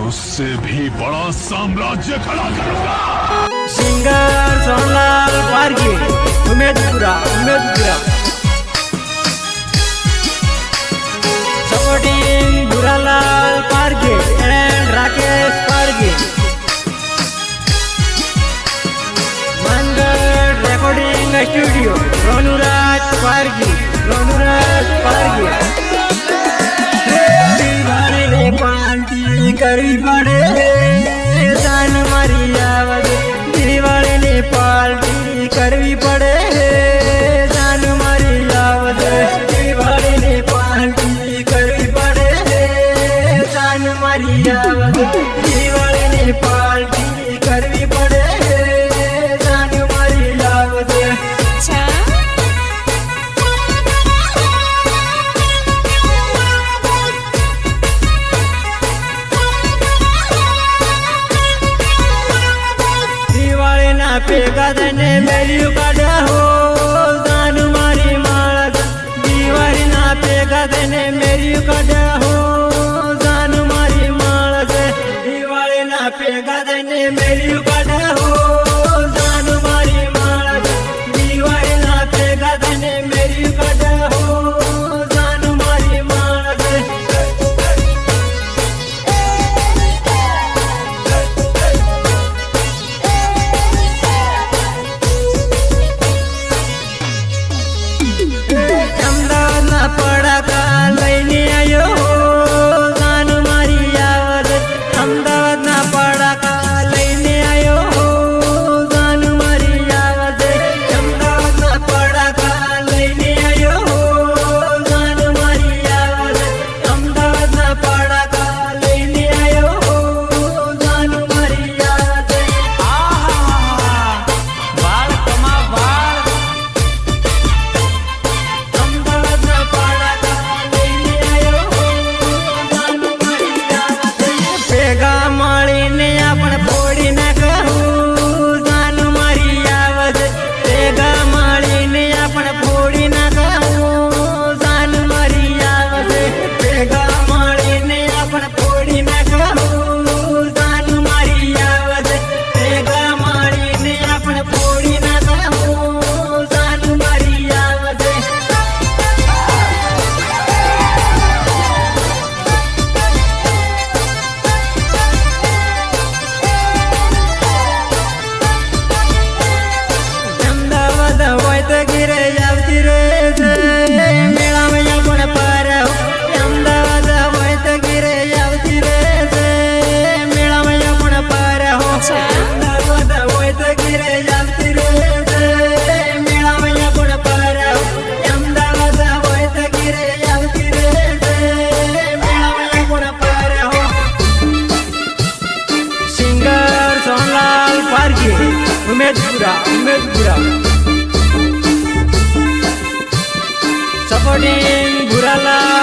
उससे भी बड़ा साम्राज्य खड़ा करूंगा। Singer Sonlal Pargi, Umedpura supporting Buralal Pargi and Rakesh Pargi. Mangal recording studio Ronuraj Pargi. Party करवी पड़े जान मारी आवत, दिवाली ने पार्टी करवी पड़े जान मारी आवत, दिवाली ने पार्टी करवी पड़े जान मारी आवत, दिवाली ने पार्टी करवी पड़े जान मारी आवत। पेगा देने मेरी काढ़ा हो जान मारी मालक, दीवारी ना पेगा देने मेरी काढ़ा हो जान मारी मालक, दीवारी ना पेगा देने मेरी काढ़ा हो जान मारी मालक, दीवारी ना पेगा देने मेरी काढ़ा हो जान मारी मालक। पड़का लैने आयो जान मारी आवत, अहमदाबाद ना पड़का लैने आयो जान मारी आवत, अहमदाबाद ना पड़का लैने आयो जान मारी आवत, अहमदाबाद ना पड़का लैने आयो जान मारी आवत। बाल कमा बाल उमेदपुरा सपोर्टिंग बुरालाल